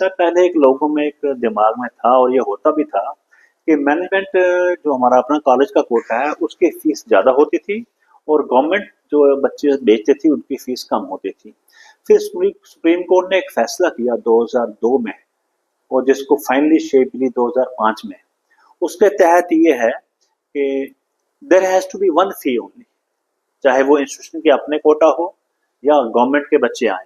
ऐसा पहले एक लोगों में एक दिमाग में था और ये होता भी था कि मैनेजमेंट जो हमारा अपना कॉलेज का कोटा है उसकी फीस ज़्यादा होती थी और गवर्नमेंट जो बच्चे बेचते थी उनकी फीस कम होती थी। फिर सुप्रीम कोर्ट ने एक फैसला किया 2002 में और जिसको फाइनली शेप मिली 2005 में। उसके तहत ये है कि there has to be one fee only, चाहे वो इंस्टीट्यूशन के अपने कोटा हो या गवर्नमेंट के बच्चे आए,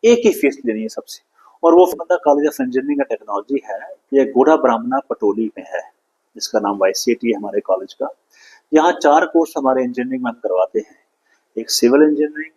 एक ही फीस लेनी है सबसे। और वो बंदा college of engineering and technology है, ये गुढ़ा ब्राह्मणा पटोली में है, जिसका नाम वाईसीटी है हमारे कॉलेज का। यहाँ 4 कोर्स हमारे इंजीनियरिंग में हम करवाते हैं, एक सिविल इंजीनियरिंग,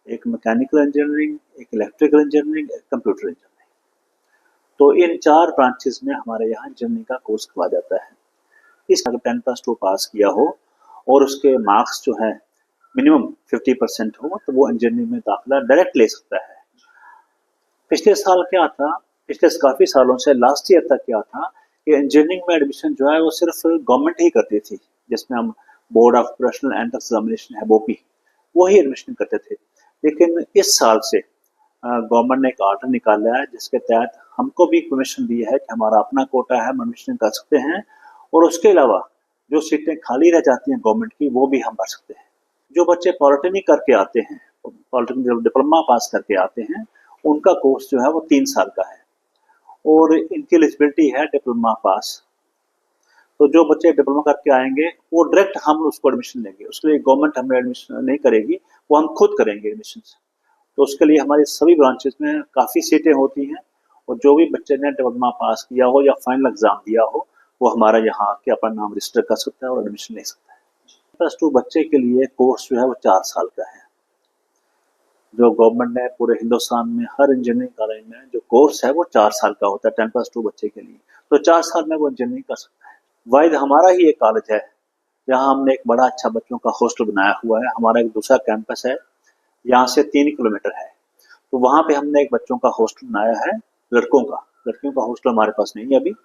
एक मैकेनिकल इंजीनियरिंग, एक इलेक्ट्रिकल इंजीनियरिंग, एक कंप्यूटर इंजीनियरिंग। तो इन 4 ब्रांचेस में हमारे यहाँ इंजीनियरिंग का कोर्स करवाया जाता है। इस अगर 10+2 पास किया हो और उसके मार्क्स जो है मिनिमम 50% हो तो वो इंजीनियरिंग में दाखिला डायरेक्ट ले सकता है। पिछले साल क्या था, पिछले काफ़ी सालों से लास्ट ईयर तक क्या था कि इंजीनियरिंग में एडमिशन जो है वो सिर्फ गवर्नमेंट ही करती थी, जिसमें हम board of professional entrance examination है बोपी, वो ही एडमिशन करते थे। लेकिन इस साल से गवर्नमेंट ने एक आर्डर निकाला है जिसके तहत हमको भी परमिशन दी है कि हमारा अपना कोटा है, हम एडमिशन कर सकते हैं और उसके अलावा जो सीटें खाली रह जाती हैं गवर्नमेंट की वो भी हम भर सकते हैं। जो बच्चे पॉलिटेक्निक करके आते हैं, पॉलिटेक्निक डिप्लोमा पास करके आते हैं, उनका कोर्स जो है वो 3 साल का है और इनकी एलिजिबिलिटी है डिप्लोमा पास। तो जो बच्चे डिप्लोमा करके आएंगे वो डायरेक्ट हम उसको एडमिशन लेंगे, उसके लिए गवर्नमेंट हमें एडमिशन नहीं करेगी, वो हम खुद करेंगे एडमिशन। तो उसके लिए हमारी सभी ब्रांचेस में काफ़ी सीटें होती हैं और जो भी बच्चे ने डिप्लोमा पास किया हो या फाइनल एग्जाम दिया हो वो हमारा यहाँ आके अपना नाम रजिस्टर कर सकता है और एडमिशन ले सकता है। +2 बच्चे के लिए कोर्स जो है वो 4 साल का है। जो गवर्नमेंट ने पूरे हिंदुस्तान में हर इंजीनियरिंग कॉलेज में जो कोर्स है वो 4 साल का होता है 10+2 बच्चे के लिए, तो 4 साल में वो इंजीनियरिंग कर सकता है। वाहिद हमारा ही एक कॉलेज है जहाँ हमने एक बड़ा अच्छा बच्चों का हॉस्टल बनाया हुआ है। हमारा एक दूसरा कैंपस है, यहाँ से 3 किलोमीटर है, तो वहाँ पे हमने एक बच्चों का हॉस्टल बनाया है, लड़कों का। लड़कियों का हॉस्टल हमारे पास नहीं है अभी,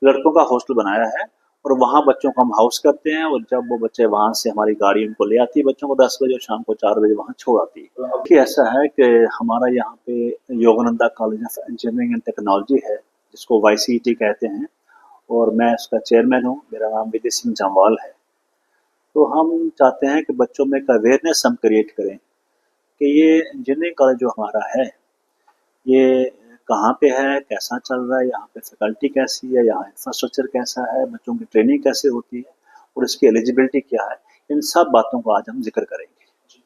लड़कों का हॉस्टल बनाया है और वहाँ बच्चों को हम हाउस करते हैं और जब वो बच्चे वहाँ से हमारी गाड़ी उनको ले आती है बच्चों को 10 बजे और शाम को 4 बजे वहाँ छोड़ आती है। अभी ऐसा है कि हमारा यहाँ पे Yogananda college of engineering and technology है, जिसको वाईसीटी कहते हैं और मैं उसका चेयरमैन हूँ। मेरा नाम विजय सिंह जम्वाल है। तो हम चाहते हैं कि बच्चों में एक अवेयरनेस हम क्रिएट करें कि ये इंजीनियरिंग कॉलेज जो हमारा है ये कहाँ पे है, कैसा चल रहा है, यहाँ पे फैकल्टी कैसी है, यहाँ इंफ्रास्ट्रक्चर कैसा है, बच्चों की ट्रेनिंग कैसे होती है और इसकी एलिजिबिलिटी क्या है, इन सब बातों को आज हम जिक्र करेंगे।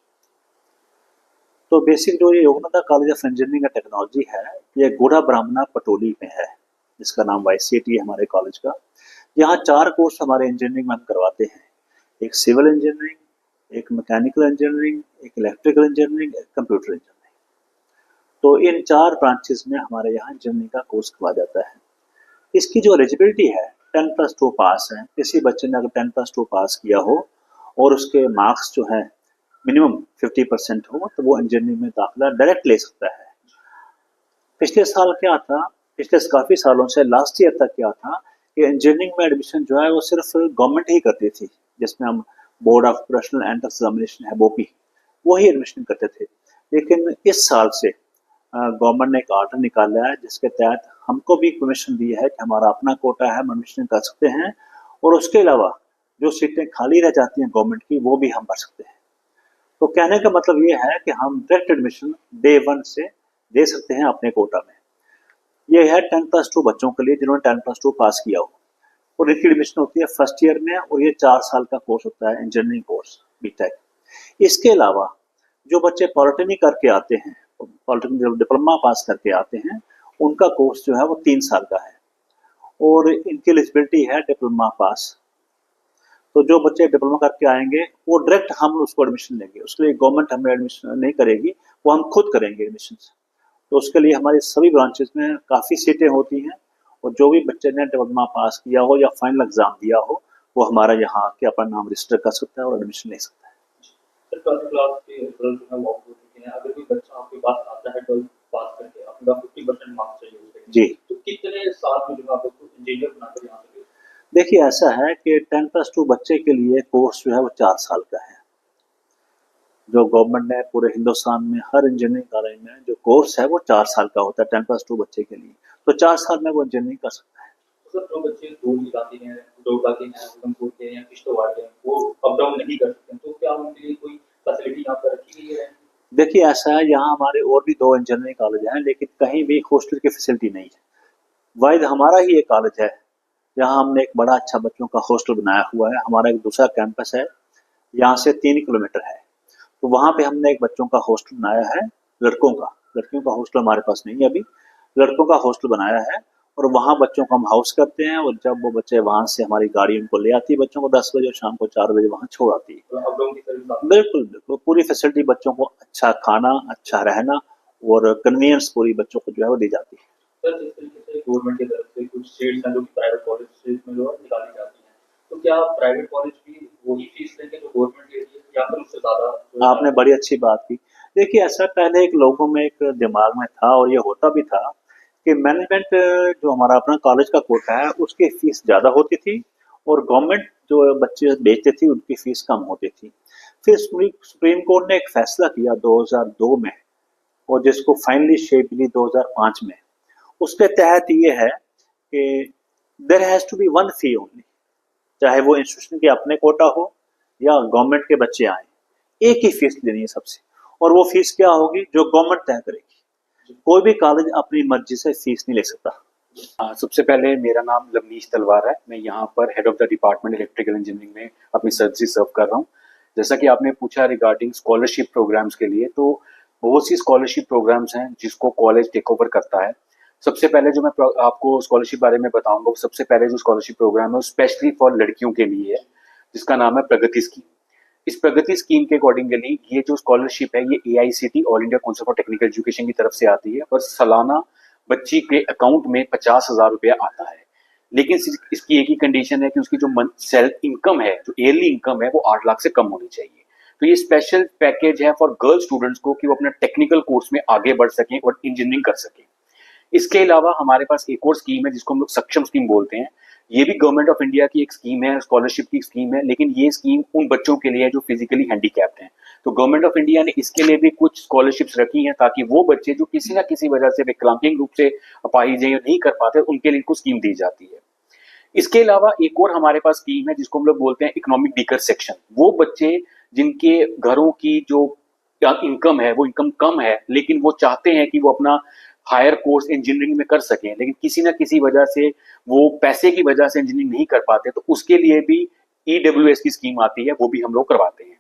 तो बेसिक जो ये Yogananda college of engineering and technology है ये गुढ़ा ब्राह्मणा पटोली में है, जिसका नाम वाईसीटी है हमारे कॉलेज का। यहाँ 4 कोर्स हमारे इंजीनियरिंग में हम करवाते हैं, एक सिविल इंजीनियरिंग, एक मैकेनिकल इंजीनियरिंग, एक इलेक्ट्रिकल इंजीनियरिंग, एक कंप्यूटर इंजीनियरिंग। तो इन 4 ब्रांचेस में हमारे यहाँ इंजीनियरिंग का कोर्स करवाया जाता है। इसकी जो एलिजिबिलिटी है 10+2 पास है, किसी बच्चे ने अगर 10+2 पास किया हो और उसके मार्क्स जो है मिनिमम 50% हो तो वो इंजीनियरिंग में दाखिला डायरेक्ट ले सकता है। पिछले साल क्या था, पिछले काफ़ी सालों से लास्ट ईयर तक क्या था कि इंजीनियरिंग में एडमिशन जो है वो सिर्फ गवर्नमेंट ही करती थी, जिसमें हम board of professional entrance examination है बोपी, वो ही एडमिशन करते थे। लेकिन इस साल से गवर्नमेंट ने एक आर्डर निकाला है जिसके तहत हमको भी परमिशन दी है कि हमारा अपना कोटा है, हम एडमिशन कर सकते हैं और उसके अलावा जो सीटें खाली रह जाती हैं गवर्नमेंट की वो भी हम भर सकते हैं। तो कहने का मतलब ये है कि हम डायरेक्ट एडमिशन डे 1 से दे सकते हैं अपने कोटा में। ये है 10+2 बच्चों के लिए जिन्होंने 10+2 पास किया हो और इनकी एडमिशन होती है फर्स्ट ईयर में और ये 4 साल का कोर्स होता है इंजीनियरिंग कोर्स बीटेक। इसके अलावा जो बच्चे पॉलिटेक्निक करके आते हैं, पॉलिटेक्निक डिप्लोमा पास करके आते हैं, उनका कोर्स जो है वो 3 साल का है और इनकी एलिजिबिलिटी है डिप्लोमा पास। तो जो बच्चे डिप्लोमा करके आएंगे वो डायरेक्ट हम उसको एडमिशन लेंगे, उसके लिए गवर्नमेंट हमें एडमिशन नहीं करेगी, वो हम खुद करेंगे एडमिशन। तो उसके लिए हमारी सभी ब्रांचेस में काफ़ी सीटें होती हैं और जो भी बच्चे ने डिप्लोमा पास किया हो या फाइनल एग्जाम दिया हो वो हमारा यहाँ आके अपना नाम रजिस्टर कर सकता है और एडमिशन ले सकता है। सर 12th क्लास के रिजल्ट जो है वो आउट हो चुके हैं। अगर कोई बच्चा आपके पास आता है 12th पास करके, आपका 50% मार्क्स चाहिए उसके जी, तो कितने साल में जो है आप उसको इंजीनियर बनाकर यहाँ से देखिए ऐसा है कि 10+2 बच्चे के लिए कोर्स जो है वो 4 साल का है। जो गवर्नमेंट ने पूरे हिंदुस्तान में हर इंजीनियरिंग कॉलेज में जो कोर्स है वो 4 साल का होता है 10+2 बच्चे के लिए। तो 4 साल में वो इंजीनियरिंग कर सकता है। तो सर जो बच्चे दूर इलाके हैं, डोडा के हैं, उधमपुर के हैं या किश्तवाड़ के हैं, वो अप डाउन नहीं कर सकते, तो क्या उनके लिए कोई फैसिलिटी यहाँ पर रखी गई है? देखिए ऐसा है, यहाँ हमारे और भी 2 इंजीनियरिंग कॉलेज हैं, लेकिन कहीं भी हॉस्टल की फैसिलिटी नहीं है। वाहिद हमारा ही एक कॉलेज है, यहाँ हमने एक बड़ा अच्छा बच्चों का हॉस्टल बनाया हुआ है। हमारा एक दूसरा कैंपस है, यहाँ से 3 किलोमीटर है। तो वहाँ पे हमने एक बच्चों का हॉस्टल बनाया है, लड़कों का। लड़कियों का हॉस्टल हमारे पास नहीं है अभी, लड़कों का हॉस्टल बनाया है। और वहाँ बच्चों को हम हाउस करते हैं, और जब वो बच्चे वहाँ से हमारी गाड़ी उनको ले आती है बच्चों को 10 बजे और शाम को 4 बजे वहाँ छोड़ आती है। तो अप डाउन की सर्विस आप बिल्कुल, बिल्कुल, पूरी फैसिलिटी बच्चों को, अच्छा खाना, अच्छा रहना और कन्वीनियंस पूरी बच्चों को जो है वो दी जाती है। सर जिस तरीके से गवर्नमेंट की तरफ से कुछ सीट्स हैं जो कि प्राइवेट कॉलेज में जो है निकाली जाती हैं, तो क्या प्राइवेट कॉलेज भी वही फीस लेंगे जो गवर्नमेंट ले रही है या फिर उससे ज़्यादा जो है आपने चार्ज? बड़ी अच्छी बात की। देखिए ऐसा पहले एक लोगों में एक दिमाग में था, और ये होता भी था कि मैनेजमेंट जो हमारा अपना कॉलेज का कोटा है उसकी फीस ज़्यादा होती थी, और गवर्नमेंट जो बच्चे बेचते थी उनकी फीस कम होती थी। फिर सुप्रीम कोर्ट ने एक फैसला किया 2002 में, और जिसको फाइनली शेप मिली 2005 में। उसके तहत ये है कि there has to be one fee only, चाहे वो इंस्टीट्यूशन के अपने कोटा हो या गवर्नमेंट के बच्चे आए, एक ही फीस लेनी है सबसे। और वो फीस क्या होगी जो गवर्नमेंट तय करेगी। कोई भी कॉलेज अपनी मर्जी से फीस नहीं ले सकता। सबसे पहले मेरा नाम लवनीश तलवार है। मैं यहाँ पर head of the department electrical engineering में अपनी सर्विस सर्व कर रहा हूँ। जैसा कि आपने पूछा रिगार्डिंग स्कॉलरशिप प्रोग्राम्स के लिए, तो बहुत सी स्कॉलरशिप प्रोग्राम्स हैं जिसको कॉलेज टेक ओवर करता है। सबसे पहले जो मैं आपको स्कॉलरशिप बारे में बताऊंगा, सबसे पहले जो स्कॉलरशिप प्रोग्राम है वो स्पेशली फॉर लड़कियों के लिए है, जिसका नाम है प्रगति स्कीम। इस प्रगति स्कीम के अकॉर्डिंगली ये जो स्कॉलरशिप है ये AICT all India council for technical education की तरफ से आती है, और सालाना बच्ची के अकाउंट में 50,000 रुपया आता है। लेकिन इसकी एक ही कंडीशन है कि उसकी जो मंथ सेल्फ इनकम है, जो ईयरली इनकम है, वो 8 लाख से कम होनी चाहिए। तो ये स्पेशल पैकेज है फॉर गर्ल स्टूडेंट्स को कि वो अपने टेक्निकल कोर्स में आगे बढ़ सकें और इंजीनियरिंग कर सकें। इसके अलावा हमारे पास एक और स्कीम है जिसको हम लोग सक्षम स्कीम बोलते हैं। ये भी गवर्नमेंट ऑफ इंडिया की एक स्कीम है, स्कॉलरशिप की स्कीम है, लेकिन ये स्कीम उन बच्चों के लिए है जो फिजिकली हैंडीकैप्ड हैं। तो गवर्नमेंट ऑफ इंडिया ने इसके लिए भी कुछ स्कॉलरशिप्स रखी हैं ताकि वो बच्चे जो किसी ना किसी वजह से विकलांगिक रूप से अपाहिज या नहीं कर पाते, उनके लिए इनको स्कीम दी जाती है। इसके अलावा एक और हमारे पास स्कीम है जिसको हम लोग बोलते हैं इकोनॉमिक वीकर सेक्शन। वो बच्चे जिनके घरों की जो इनकम है वो इनकम कम है, लेकिन वो चाहते हैं कि वो अपना हायर कोर्स इंजीनियरिंग में कर सकें, लेकिन किसी ना किसी वजह से वो पैसे की वजह से इंजीनियरिंग नहीं कर पाते, तो उसके लिए भी EWS की स्कीम आती है, वो भी हम लोग करवाते हैं।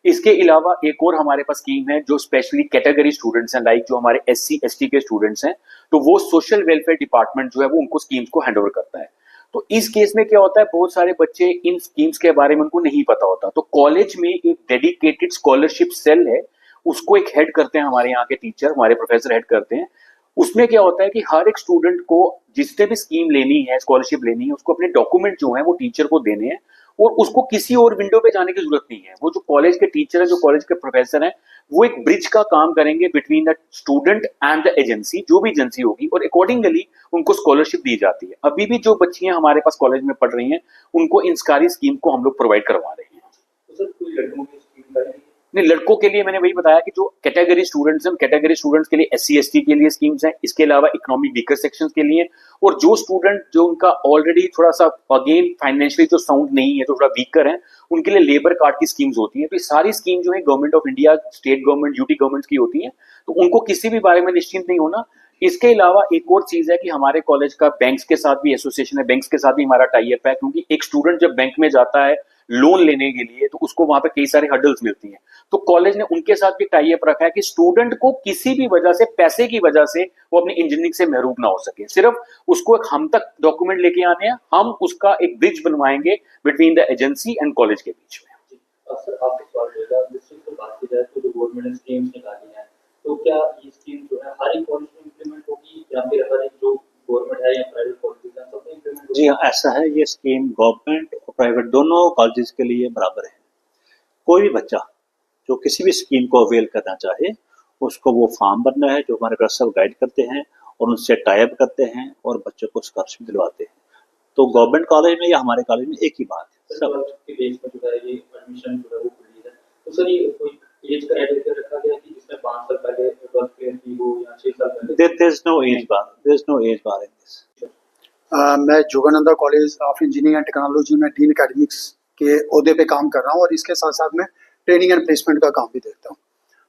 इसके अलावा एक और हमारे पास स्कीम है जो स्पेशली कैटेगरी स्टूडेंट्स हैं, लाइक जो हमारे SC ST के स्टूडेंट्स हैं, तो वो सोशल वेलफेयर डिपार्टमेंट जो है वो उनको स्कीम्स को हैंड ओवर करता है। तो इस केस में क्या होता है, बहुत सारे बच्चे इन स्कीम्स के बारे में उनको नहीं पता होता, तो कॉलेज में एक डेडिकेटेड स्कॉलरशिप सेल है, उसको एक हेड करते हैं हमारे यहाँ के टीचर, हमारे प्रोफेसर हेड करते हैं। उसमें क्या होता है कि हर एक स्टूडेंट को जिसने भी स्कीम लेनी है, स्कॉलरशिप लेनी है, उसको अपने डॉक्यूमेंट जो है वो टीचर को देने हैं, और उसको किसी और विंडो पे जाने की जरूरत नहीं है। वो जो कॉलेज के टीचर है, जो कॉलेज के प्रोफेसर हैं, वो एक ब्रिज का काम करेंगे between the student and the agency, जो भी एजेंसी होगी, और अकॉर्डिंगली उनको स्कॉलरशिप दी जाती है। अभी भी जो बच्चियां हमारे पास कॉलेज में पढ़ रही हैं, उनको इन सारी स्कीम को हम लोग प्रोवाइड करवा रहे हैं। तो सर कोई लड़कों की स्कीम करेंगे? नहीं, लड़कों के लिए मैंने वही बताया कि जो कैटेगरी स्टूडेंट्स हैं, कैटेगरी स्टूडेंट्स के लिए SC ST के लिए स्कीम्स हैं, इसके अलावा इकोनॉमिक वीकर सेक्शंस के लिए, और जो स्टूडेंट जो उनका ऑलरेडी थोड़ा सा अगेन फाइनेंशियली जो साउंड नहीं है, तो थोड़ा वीकर है, उनके लिए लेबर कार्ड की स्कीम्स होती है। तो ये सारी स्कीम जो है government of India, state government, UT government की होती है, तो उनको किसी भी बारे में निश्चिंत नहीं होना। इसके अलावा एक और चीज है कि हमारे कॉलेज का बैंक्स के साथ भी एसोसिएशन है, बैंक्स के साथ भी हमारा टाई अप है, क्योंकि एक स्टूडेंट जब बैंक में जाता है लोन लेने के लिए, तो उसको वहां पे कई सारे हर्डल्स मिलती हैं। तो कॉलेज ने उनके साथ भी टाई अप रखा है कि स्टूडेंट को किसी भी वजह से, पैसे की वजह से, वो अपनी इंजीनियरिंग से महरूम ना हो सके। सिर्फ उसको एक हम तक डॉक्यूमेंट लेके आने हैं, हम उसका एक ब्रिज बनवाएंगे between the agency and college के बीच में। सर आपके सवाल रहेगा, डिस्ट्रिक्ट की बात की जाए तो जो गवर्नमेंट ने स्कीम्स निकाली हैं, तो क्या ये स्कीम जो है हर एक कॉलेज में इम्प्लीमेंट होगी या फिर हर एक जो गवर्नमेंट है या प्राइवेट कॉलेज है सब में इम्प्लीमेंट होगी? जी हाँ, ऐसा है, ये स्कीम गवर्नमेंट और प्राइवेट दोनों कॉलेजेस के लिए बराबर है। कोई भी बच्चा जो किसी भी स्कीम को अवेल करना चाहे, उसको वो फॉर्म भरना है, जो हमारे प्रोफेसर गाइड करते हैं और उनसे टाई अप करते हैं और बच्चों को स्कॉलरशिप दिलवाते हैं। तो गवर्नमेंट कॉलेज में या हमारे कॉलेज में एक ही बात है। सर सब के बेस पर जो है ये एडमिशन जो है वो खुली है, तो सर ये कोई एज क्राइटेरिया रखा गया कि जिसने 5 साल पहले 12th क्लियर की हो या 6 साल पहले? There's no age bar. There's no age bar in this. मैं Jogananda college of engineering and technology में डीन एकेडमिक्स के ओहदे पे काम कर रहा हूँ और इसके साथ साथ मैं ट्रेनिंग एंड प्लेसमेंट का काम भी देखता हूँ।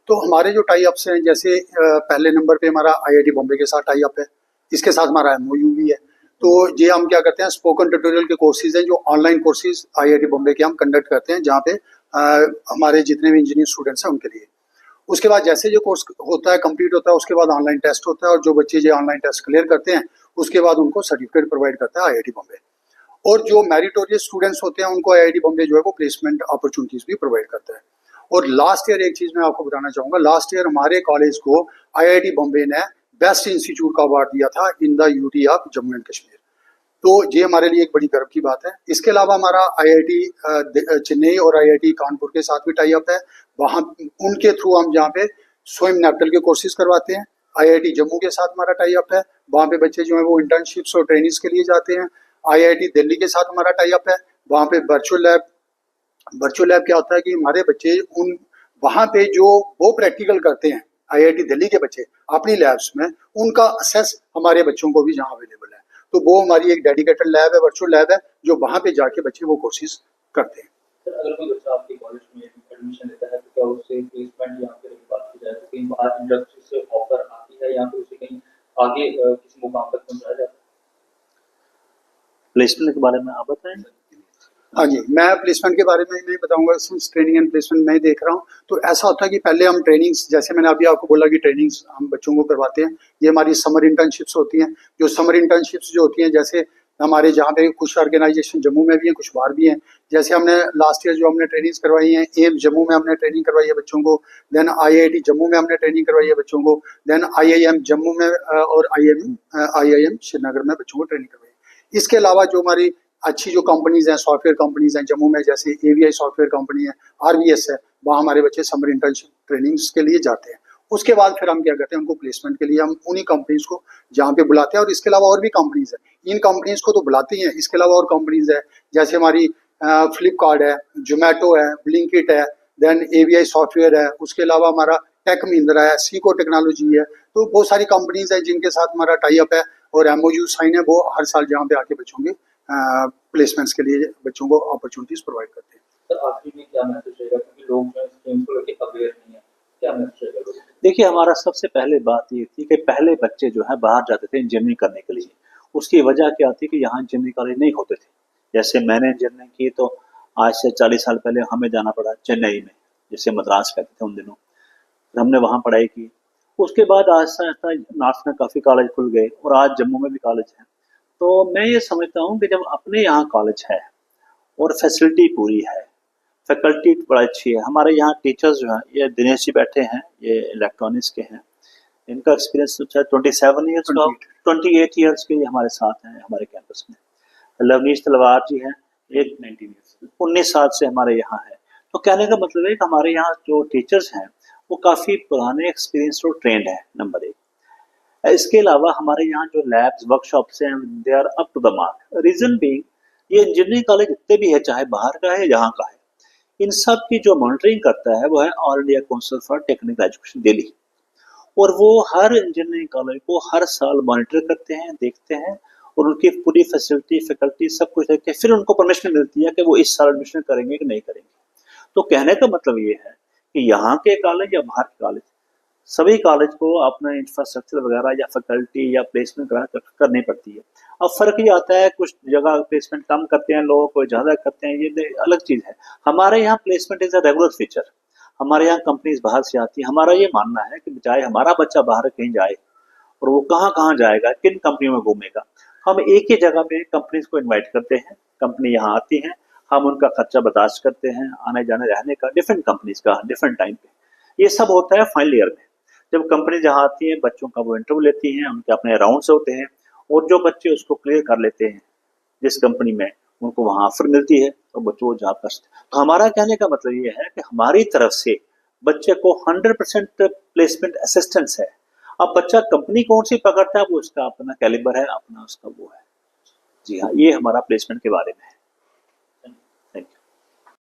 तो हमारे जो टाई अप्स हैं, जैसे पहले नंबर पे हमारा आईआईटी बॉम्बे के साथ टाई अप है, इसके साथ हमारा एमओयू भी है। तो ये हम क्या करते हैं, स्पोकन ट्यूटोरियल के कोर्सेज हैं जो ऑनलाइन कोर्सेज आईआईटी बॉम्बे के हम कंडक्ट करते हैं, जहाँ पे हमारे जितने भी इंजीनियर स्टूडेंट्स हैं उनके लिए। उसके बाद जैसे जो कोर्स होता है, कंप्लीट होता है, उसके बाद ऑनलाइन टेस्ट होता है और जो बच्चे जो ऑनलाइन टेस्ट क्लियर करते हैं उसके बाद उनको सर्टिफिकेट प्रोवाइड करता है आईआईटी बॉम्बे। और जो मेरिटोरियस स्टूडेंट्स होते हैं उनको आईआईटी बॉम्बे जो है वो प्लेसमेंट अपॉर्चुनिटीज भी प्रोवाइड करता है। और लास्ट ईयर एक चीज मैं आपको बताना चाहूंगा, लास्ट ईयर हमारे कॉलेज को आईआईटी बॉम्बे ने बेस्ट इंस्टीट्यूट का अवार्ड दिया था in the UT of Jammu and Kashmir. तो ये हमारे लिए एक बड़ी गर्व की बात है। इसके अलावा हमारा आईआईटी चेन्नई और आईआईटी कानपुर के साथ भी टाई अप है। वहाँ उनके थ्रू हम जहाँ पे स्वयं नेप्टल के कोर्सेज करवाते हैं। आईआईटी जम्मू के साथ हमारा टाई अप है, वहाँ पे बच्चे जो है वो इंटर्नशिप्स और ट्रेनिंग्स के लिए जाते हैं। आईआईटी दिल्ली के साथ हमारा टाई अप है, वहाँ पे वर्चुअल लैब क्या होता है कि हमारे बच्चे उन वहाँ पे जो वो प्रैक्टिकल करते हैं, आईआईटी दिल्ली के बच्चे अपनी लैब्स में, उनका असेस हमारे बच्चों को भी जहाँ अवेलेबल है। तो वो हमारी एक डेडिकेटेड लैब है, वर्चुअल लैब है, जो वहाँ पे जाके बच्चे वो कोर्सेज करते हैं। सर अगर कोई बच्चा आपके कॉलेज में एडमिशन लेता है तो क्या उससे प्लेसमेंट या फिर बात की जाए तो कहीं बाहर इंडस्ट्री से ऑफर आती है या फिर उसे कहीं आगे किसी मुकाम तक पहुंचाया जाता है? प्लेसमेंट के बारे में आप बताएं। हाँ जी, मैं प्लेसमेंट के बारे में नहीं बताऊंगा, सिंस ट्रेनिंग एंड प्लेसमेंट मैं देख रहा हूँ। तो ऐसा होता है कि पहले हम ट्रेनिंग्स, जैसे मैंने अभी आपको बोला कि ट्रेनिंग्स हम बच्चों को करवाते हैं, ये हमारी समर इंटर्नशिप्स होती हैं। जो समर इंटर्नशिप्स जो होती हैं, जैसे हमारे जहाँ पे कुछ ऑर्गेनाइजेशन जम्मू में भी हैं, कुछ बाहर भी हैं। जैसे हमने लास्ट ईयर जो हमने ट्रेनिंग्स करवाई हैं, एम्स जम्मू में हमने ट्रेनिंग करवाई है बच्चों को, देन आईआईटी जम्मू में हमने ट्रेनिंग करवाई है बच्चों को, देन आईआईएम जम्मू में और आईआईएम श्रीनगर में बच्चों को ट्रेनिंग करवाई है। इसके अलावा जो हमारी अच्छी जो कंपनीज हैं, सॉफ्टवेयर कंपनीज हैं जम्मू में, जैसे एवीआई सॉफ्टवेयर कंपनी है, आरवीएस है, वहाँ हमारे बच्चे समर इंटर्नशिप ट्रेनिंग्स के लिए जाते हैं। उसके बाद फिर हम क्या करते हैं, उनको प्लेसमेंट के लिए हम उन्हीं कंपनीज को जहाँ पे बुलाते हैं। और इसके अलावा और भी कंपनीज है, इन कंपनीज को तो बुलाते हैं, इसके अलावा और कंपनीज है जैसे हमारी फ्लिपकार्ट है, जोमेटो है, ब्लिंकिट है, देन एवीआई सॉफ्टवेयर है, उसके अलावा हमारा टेक महिंद्रा है, सीको टेक्नोलॉजी है। तो बहुत सारी कंपनीज है जिनके साथ हमारा टाई अप है और एमओयू साइन है, वो हर साल जहाँ पे आके बच्चों के प्लेसमेंट्स के लिए बच्चों को अपॉर्चुनिटीज प्रोवाइड करते हैं। सर आखिरी में क्या मैसेज रहेगा, क्योंकि लोग जो स्कीम को लेकर अवेयर नहीं है, क्या मैसेज रहेगा? देखिए, हमारा सबसे पहले बात ये थी कि पहले बच्चे जो है बाहर जाते थे इंजीनियरिंग करने के लिए। उसकी वजह क्या थी कि यहाँ इंजीनियरिंग कॉलेज नहीं होते थे। जैसे मैंने इंजीनियरिंग की तो आज से 40 साल पहले हमें जाना पड़ा चेन्नई में, जिसे मद्रास कहते थे उन दिनों। फिर हमने वहाँ पढ़ाई की। उसके बाद आहिस्ता आहिस्ता नॉर्थ में काफ़ी कॉलेज खुल गए और आज जम्मू में भी कॉलेज हैं। तो मैं ये समझता हूँ कि जब अपने यहाँ कॉलेज है और फैसिलिटी पूरी है, फैकल्टी बड़ा अच्छी है, हमारे यहाँ टीचर्स जो हैं, ये दिनेश जी बैठे हैं, ये इलेक्ट्रॉनिक्स के हैं, इनका एक्सपीरियंस तो 27 ईयर्स का, 28 ईयर्स के ये हमारे साथ हैं हमारे कैंपस में। लवनीश तलवार जी हैं, एक 19 साल से हमारे यहाँ है। तो कहने का मतलब है कि हमारे यहाँ जो टीचर्स हैं वो काफ़ी पुराने एक्सपीरियंस और ट्रेंड है, नंबर 1। इसके अलावा हमारे यहाँ जो लैब्स वर्कशॉप्स हैं, they are up to the mark. Reason being, ये इंजीनियरिंग कॉलेज जितने भी है, चाहे बाहर का है यहाँ का है, इन सब की जो मॉनिटरिंग करता है वो है all India council for technical education Delhi. और वो हर इंजीनियरिंग कॉलेज को हर साल मॉनिटर करते हैं, देखते हैं और उनकी पूरी फैसिलिटी फैकल्टी सब कुछ देख के फिर उनको परमिशन मिलती है कि वो इस साल एडमिशन करेंगे कि नहीं करेंगे। तो कहने का मतलब ये है कि यहाँ के कॉलेज या बाहर के कॉलेज, सभी कॉलेज को अपना इंफ्रास्ट्रक्चर वगैरह या फैकल्टी या प्लेसमेंट करनी पड़ती है। अब फर्क ये आता है, कुछ जगह प्लेसमेंट कम करते हैं लोग, कोई ज़्यादा करते हैं, ये अलग चीज़ है। हमारे यहाँ placement is a regular feature. हमारे यहाँ कंपनीज बाहर से आती है। हमारा ये मानना है कि चाहे हमारा बच्चा बाहर कहीं जाए और वो कहाँ कहाँ जाएगा, किन कंपनियों में घूमेगा, हम एक ही जगह पे कंपनीज को इन्वाइट करते हैं, कंपनी यहाँ आती हैं, हम उनका खर्चा बर्दाश्त करते हैं, आने जाने रहने का, डिफरेंट कंपनीज का डिफरेंट टाइम पे। ये सब होता है फाइनल ईयर में। जब कंपनी जहाँ आती है, बच्चों का वो इंटरव्यू लेती हैं, उनके अपने राउंड्स होते हैं और जो बच्चे उसको क्लियर कर लेते हैं जिस कंपनी में, उनको वहाँ ऑफर मिलती है और बच्चों को जॉब करते हैं। तो हमारा कहने का मतलब ये है कि हमारी तरफ से बच्चे को 100% प्लेसमेंट असिस्टेंस है। अब बच्चा कंपनी कौन सी पकड़ता है वो उसका अपना कैलिबर है, अपना उसका वो है। जी हाँ, ये हमारा प्लेसमेंट के बारे में है।